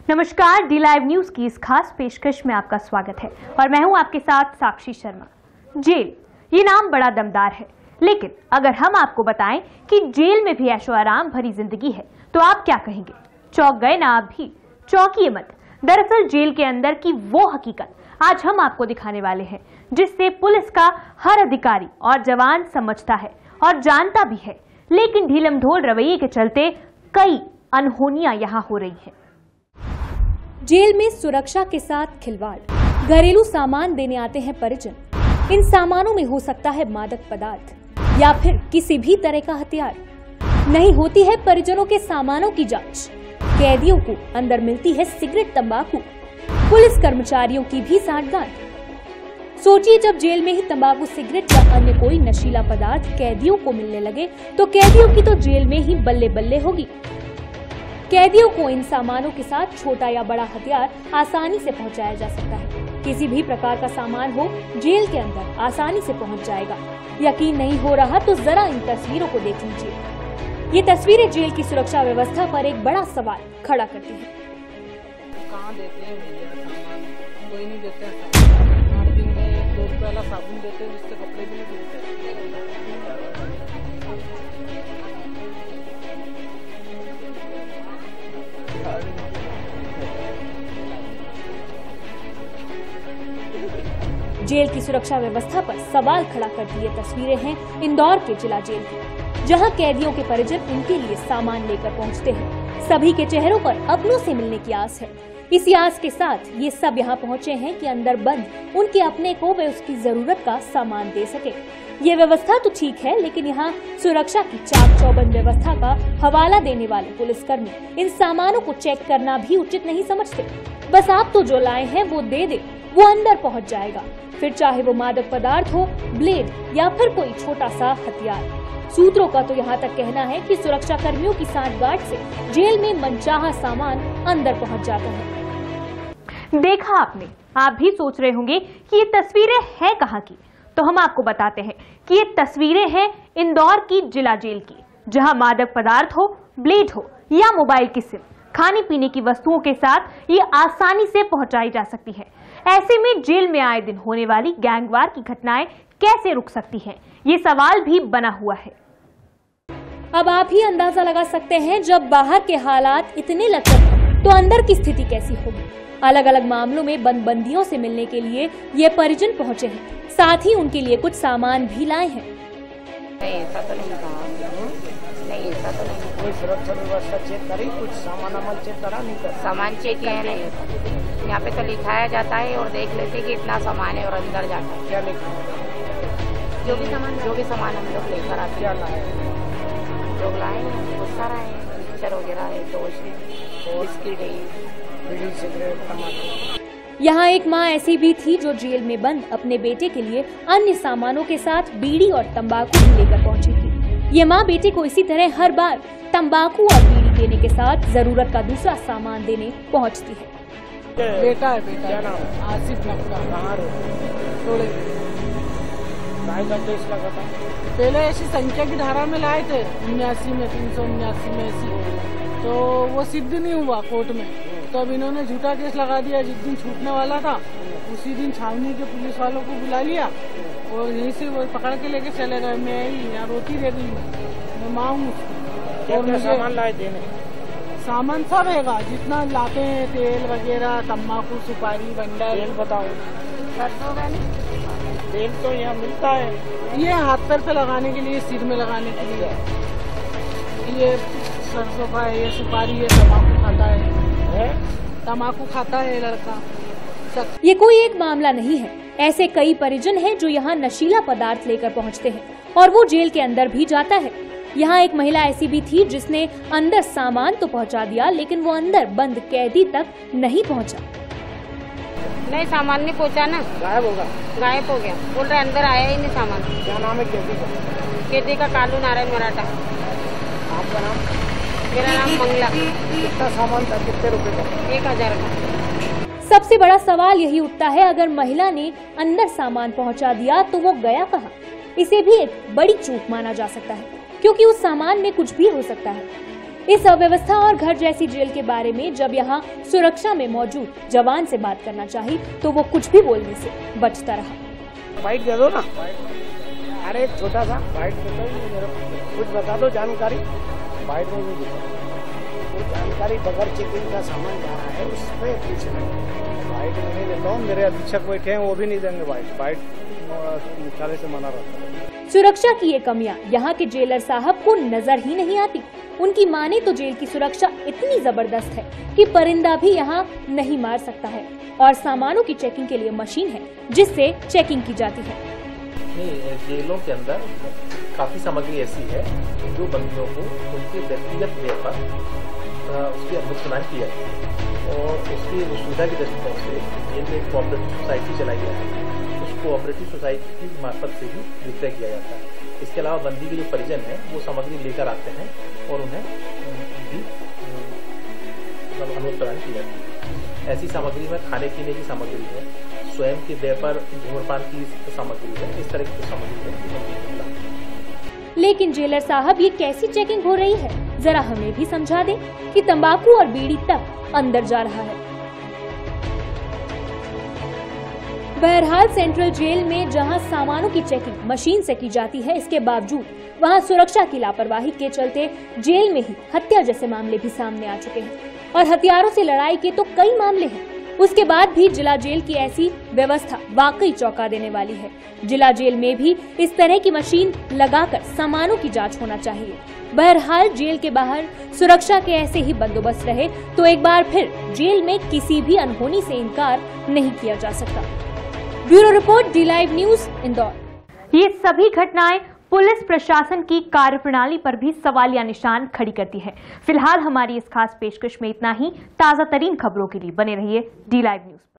नमस्कार, D live news की इस खास पेशकश में आपका स्वागत है और मैं हूं आपके साथ साक्षी शर्मा। जेल, ये नाम बड़ा दमदार है, लेकिन अगर हम आपको बताएं कि जेल में भी ऐशो आराम भरी जिंदगी है तो आप क्या कहेंगे? चौंक गए ना आप भी? चौंकिए मत। दरअसल जेल के अंदर की वो हकीकत आज हम आपको दिखाने वाले हैं जिससे पुलिस का हर अधिकारी और जवान समझता है और जानता भी है, लेकिन ढीलम ढोल रवैये के चलते कई अनहोनियां यहाँ हो रही हैं। जेल में सुरक्षा के साथ खिलवाड़, घरेलू सामान देने आते हैं परिजन। इन सामानों में हो सकता है मादक पदार्थ या फिर किसी भी तरह का हथियार। नहीं होती है परिजनों के सामानों की जांच। कैदियों को अंदर मिलती है सिगरेट, तंबाकू। पुलिस कर्मचारियों की भी सांठगांठ। सोचिए, जब जेल में ही तंबाकू, सिगरेट या अन्य कोई नशीला पदार्थ कैदियों को मिलने लगे तो कैदियों की तो जेल में ही बल्ले बल्ले होगी। कैदियों को इन सामानों के साथ छोटा या बड़ा हथियार आसानी से पहुंचाया जा सकता है। किसी भी प्रकार का सामान हो, जेल के अंदर आसानी से पहुंच जाएगा। यकीन नहीं हो रहा तो जरा इन तस्वीरों को देख लीजिए। ये तस्वीरें जेल की सुरक्षा व्यवस्था पर एक बड़ा सवाल खड़ा करती हैं। कहाँ देते हैं भैया सामान? कोई नहीं देते हैं। 8 दिन में 2 रुपये वाला साबुन देते हैं, जिससे कपड़े भी नहीं धुलते। जेल की सुरक्षा व्यवस्था पर सवाल खड़ा करती ये तस्वीरें हैं इंदौर के जिला जेल की, जहां कैदियों के परिजन उनके लिए सामान लेकर पहुंचते हैं। सभी के चेहरों पर अपनों से मिलने की आस है। इसी आस के साथ ये सब यहाँ पहुंचे हैं कि अंदर बंद उनके अपने को वे उसकी जरूरत का सामान दे सके। ये व्यवस्था तो ठीक है, लेकिन यहाँ सुरक्षा की चाक चौबंद व्यवस्था का हवाला देने वाले पुलिसकर्मी इन सामानों को चेक करना भी उचित नहीं समझते। बस आप तो जो लाए हैं वो दे दे, वो अंदर पहुंच जाएगा, फिर चाहे वो मादक पदार्थ हो, ब्लेड या फिर कोई छोटा सा हथियार। सूत्रों का तो यहाँ तक कहना है कि सुरक्षा कर्मियों की सांठगांठ से जेल में मनचाहा सामान अंदर पहुंच जाता है। देखा आपने, आप भी सोच रहे होंगे कि ये तस्वीरें हैं कहाँ की, तो हम आपको बताते हैं कि ये तस्वीरें हैं इंदौर की जिला जेल की, जहां मादक पदार्थ हो, ब्लेड हो या मोबाइल की सिम, खाने पीने की वस्तुओं के साथ ये आसानी से पहुंचाई जा सकती है। ऐसे में जेल में आए दिन होने वाली गैंगवार की घटनाएं कैसे रुक सकती हैं, ये सवाल भी बना हुआ है। अब आप ही अंदाजा लगा सकते हैं, जब बाहर के हालात इतने लचर हैं तो अंदर की स्थिति कैसी होगी। अलग अलग मामलों में बंदियों से मिलने के लिए ये परिजन पहुंचे हैं, साथ ही उनके लिए कुछ सामान भी लाए हैं। नहीं, ऐसा तो नहीं कहा। नहीं, ऐसा तो नहीं। कोई सुरक्षा व्यवस्था चेक करी? कुछ सामान चेक करा? नहीं कर। सामान चेक किया नहीं। यहाँ पे तो लिखाया जाता है और देख लेते कि इतना सामान है और अंदर जाता है। क्या लिखा? जो भी सामान हम लोग लेकर आते क्या लाए? लोग लाए बहुत सारा है, मिक्सचर वगैरह है, टोस्ट है, बिस्किट है, बीड़ी, सिगरेट, तंबाकू। यहाँ एक माँ ऐसी भी थी जो जेल में बंद अपने बेटे के लिए अन्य सामानों के साथ बीड़ी और तंबाकू भी लेकर पहुंची थी। ये माँ बेटे को इसी तरह हर बार तंबाकू और बीड़ी देने के साथ जरूरत का दूसरा सामान देने पहुंचती है। बेटा है, बेटा। क्या नाम है? आसिफ नकला। कहाँ रहते? लगा था पहले ऐसी संख्या की धारा में लाए थे 79 में, 379 में ऐसी, तो वो सिद्ध नहीं हुआ कोर्ट में। तो अब इन्होंने झूठा केस लगा दिया। जिस दिन छूटने वाला था उसी दिन छावनी के पुलिस वालों को बुला लिया और यहीं से वो पकड़ के लेके चले गए। मैं यहाँ रोती रह गई, मैं माँ हूँ। और मुझे सामान लाए देने, सामान सब हैगा जितना लाते हैं, तेल वगैरह, तम्बाकू, सुपारी, बंडल। तेल बताओ। तेल तो यहाँ मिलता है, ये हाथ पैर पे लगाने के लिए, सिर में लगाने के लिए। ये सरसों का है, ये सुपारी है, तम्बाकू खाता है, तम्बाकू खाता है लड़का। ये कोई एक मामला नहीं है, ऐसे कई परिजन हैं जो यहाँ नशीला पदार्थ लेकर पहुँचते हैं और वो जेल के अंदर भी जाता है। यहाँ एक महिला ऐसी भी थी जिसने अंदर सामान तो पहुँचा दिया, लेकिन वो अंदर बंद कैदी तक नहीं पहुँचा। नहीं, सामान नहीं पहुँचा ना, गायब होगा। गायब हो गया। बोल रहे अंदर आया ही नहीं सामान। क्या नाम है कैदी का? कैदी का कालू नारायण मराठा। आपका नाम? मेरा नाम मंगला। कितना सामान था? कितने रुपए का? 1000 का। सबसे बड़ा सवाल यही उठता है, अगर महिला ने अंदर सामान पहुंचा दिया तो वो गया कहाँ? इसे भी एक बड़ी चूक माना जा सकता है, क्योंकि उस सामान में कुछ भी हो सकता है। इस अव्यवस्था और घर जैसी जेल के बारे में जब यहाँ सुरक्षा में मौजूद जवान से बात करना चाहिए तो वो कुछ भी बोलने से बचता रहा। बाइट दे दो ना, अरे छोटा सा बाइट देता ही मेरे कुछ बता दो जानकारी। बाइट में नहीं देता, वो जानकारी बगैर चेकिंग का सामान जा रहा है उस पर पूछ रहे हैं। बाइट में नहीं देता हूँ, मेरे अधीक्षक बैठे हैं वो भी नहीं देंगे बाइट मुख्यालय से मना रहता है। सुरक्षा की ये कमियां यहाँ के जेलर साहब को नजर ही नहीं आती। उनकी माने तो जेल की सुरक्षा इतनी जबरदस्त है कि परिंदा भी यहाँ नहीं मार सकता है और सामानों की चेकिंग के लिए मशीन है जिससे चेकिंग की जाती है। जेलों के अंदर काफी सामग्री ऐसी है जो बंदियों को उनके व्यक्तिगत व्यय पर उसकी अनुसंधान की जाती है और उसकी सुविधा की दृष्टिकोण से जेल में एक कोऑपरेटिव सोसाइटी चलाई जाती है। उस कोऑपरेटिव सोसाइटी की मार्फत से ही विक्रय किया जाता है। इसके अलावा बंदी के जो परिजन हैं वो सामग्री लेकर आते हैं और उन्हें भी अनुसंधान की जाती है। ऐसी सामग्री में खाने पीने की सामग्री है, स्वयं के व्यय पर धूम्रपान की सामग्री है, इस तरह की सामग्री है। लेकिन जेलर साहब ये कैसी चेकिंग हो रही है, जरा हमें भी समझा दें कि तंबाकू और बीड़ी तक अंदर जा रहा है। बहरहाल सेंट्रल जेल में जहां सामानों की चेकिंग मशीन से की जाती है, इसके बावजूद वहां सुरक्षा की लापरवाही के चलते जेल में ही हत्या जैसे मामले भी सामने आ चुके हैं और हथियारों से लड़ाई के तो कई मामले हैं। उसके बाद भी जिला जेल की ऐसी व्यवस्था वाकई चौंका देने वाली है। जिला जेल में भी इस तरह की मशीन लगाकर सामानों की जांच होना चाहिए। बहरहाल जेल के बाहर सुरक्षा के ऐसे ही बंदोबस्त रहे तो एक बार फिर जेल में किसी भी अनहोनी से इनकार नहीं किया जा सकता। Bureau report, D live news, Indore. ये सभी घटनाएं पुलिस प्रशासन की कार्यप्रणाली पर भी सवालिया निशान खड़ी करती है। फिलहाल हमारी इस खास पेशकश में इतना ही। ताजा तरीन खबरों के लिए बने रहिए डी लाइव न्यूज।